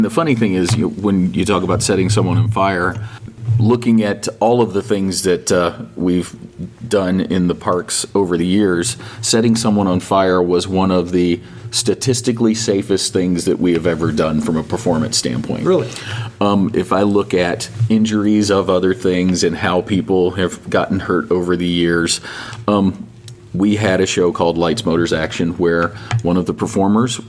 The funny thing is, when you talk about setting someone on fire, looking at all of the things that we've done in the parks over the years, setting someone on fire was one of the statistically safest things that we have ever done from a performance standpoint. Really? If I look at injuries of other things and how people have gotten hurt over the years, we had a show called Lights, Motors, Action where one of the performers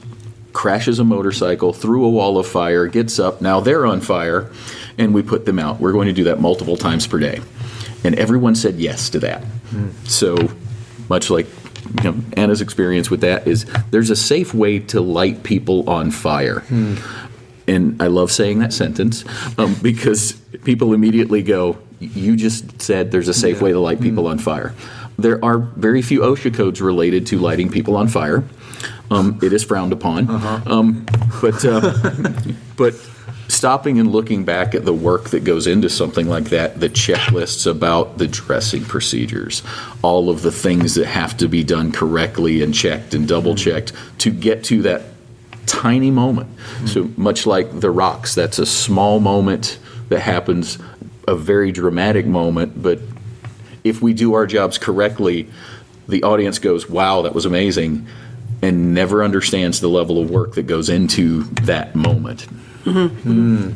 crashes a motorcycle through a wall of fire, gets up, now they're on fire, and we put them out. We're going to do that multiple times per day. And everyone said yes to that. So much like Anna's experience with that is there's a safe way to light people on fire. And I love saying that sentence because people immediately go, you just said there's a safe way to light people on fire. There are very few OSHA codes related to lighting people on fire. It is frowned upon. But stopping and looking back at the work that goes into something like that, the checklists about the dressing procedures, all of the things that have to be done correctly and checked and double checked to get to that tiny moment. So much like the rocks, that's a small moment that happens, a very dramatic moment, but if we do our jobs correctly, the audience goes, wow, that was amazing, and never understands the level of work that goes into that moment. I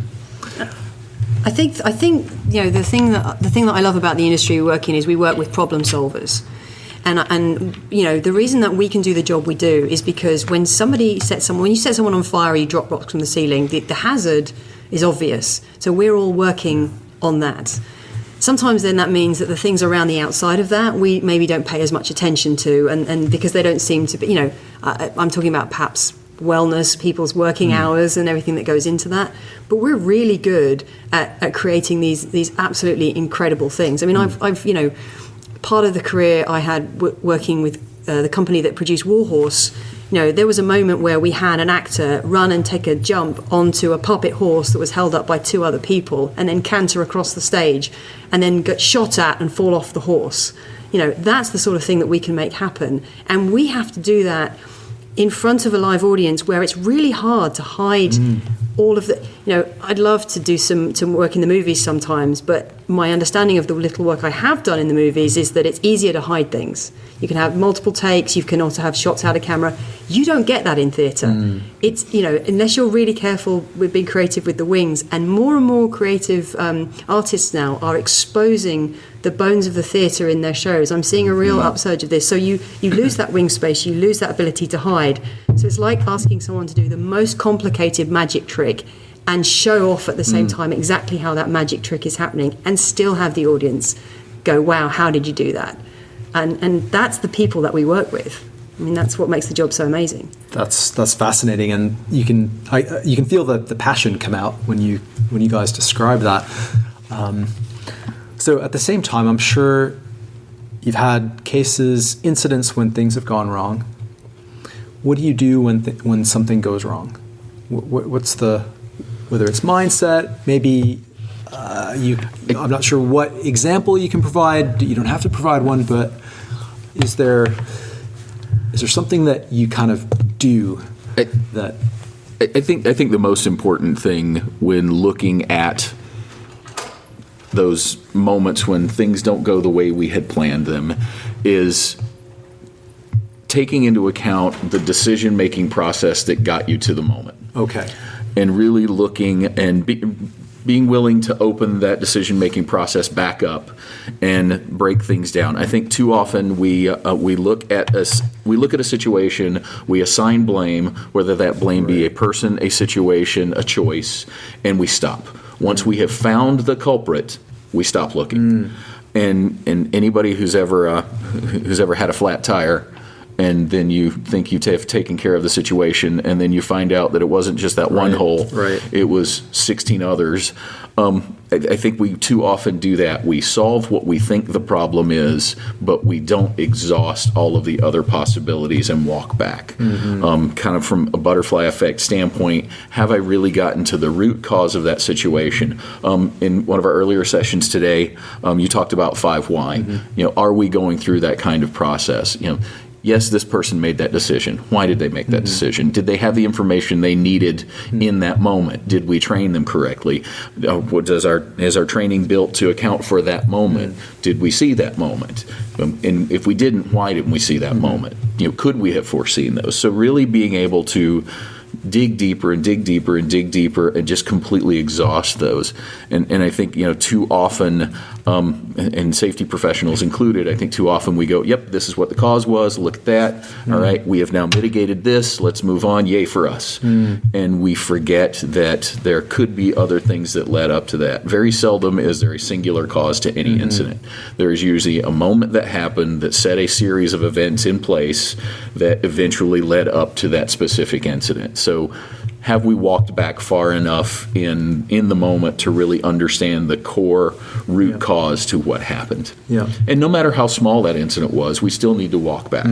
think the thing that I love about the industry we work in is we work with problem solvers. And the reason that we can do the job we do is because when you set someone on fire or you drop rocks from the ceiling, the hazard is obvious. So we're all working on that. Sometimes then that means that the things around the outside of that we maybe don't pay as much attention to, and because they don't seem to be, I'm talking about perhaps wellness, people's working hours and everything that goes into that. But we're really good at creating these absolutely incredible things. I mean, I've part of the career I had working with the company that produced Warhorse, there was a moment where we had an actor run and take a jump onto a puppet horse that was held up by two other people and then canter across the stage and then get shot at and fall off the horse. That's the sort of thing that we can make happen. And we have to do that in front of a live audience where it's really hard to hide all of the, I'd love to do some work in the movies sometimes, but my understanding of the little work I have done in the movies is that it's easier to hide things. You can have multiple takes, you can also have shots out of camera. You don't get that in theatre. It's, unless you're really careful with being creative with the wings, and more creative artists now are exposing the bones of the theatre in their shows. I'm seeing a real upsurge of this. So you lose that wing space, you lose that ability to hide. So it's like asking someone to do the most complicated magic trick and show off at the same time exactly how that magic trick is happening and still have the audience go, wow, how did you do that? And that's the people that we work with. I mean, that's what makes the job so amazing. That's fascinating, and you can feel the passion come out when you guys describe that. So at the same time, I'm sure you've had incidents when things have gone wrong. What do you do when something goes wrong? What's whether it's mindset, maybe I'm not sure what example you can provide. You don't have to provide one, but is there something that you kind of do that? I think the most important thing when looking at those moments when things don't go the way we had planned them is taking into account the decision-making process that got you to the moment. Okay. And really looking and being willing to open that decision-making process back up and break things down. I think too often we look at a situation, we assign blame, whether that blame be a person, a situation, a choice, and we stop. Once we have found the culprit, we stop looking. And anybody who's ever had a flat tire, and then you think you have taken care of the situation, and then you find out that it wasn't just that one hole, it was 16 others. I think we too often do that. We solve what we think the problem is, but we don't exhaust all of the other possibilities and walk back. Kind of from a butterfly effect standpoint, have I really gotten to the root cause of that situation? In one of our earlier sessions today, you talked about 5 why. Are we going through that kind of process? yes, this person made that decision. Why did they make that decision? Did they have the information they needed in that moment? Did we train them correctly? Is our training built to account for that moment? Did we see that moment? And if we didn't, why didn't we see that moment? Could we have foreseen those? So really being able to dig deeper and dig deeper and dig deeper and just completely exhaust those. And I think, too often, and safety professionals included, I think too often we go, yep, this is what the cause was. Look at that. All right, we have now mitigated this. Let's move on. Yay for us. And we forget that there could be other things that led up to that. Very seldom is there a singular cause to any incident. There is usually a moment that happened that set a series of events in place that eventually led up to that specific incident. So have we walked back far enough in the moment to really understand the core root cause to what happened? Yeah. And no matter how small that incident was, we still need to walk back.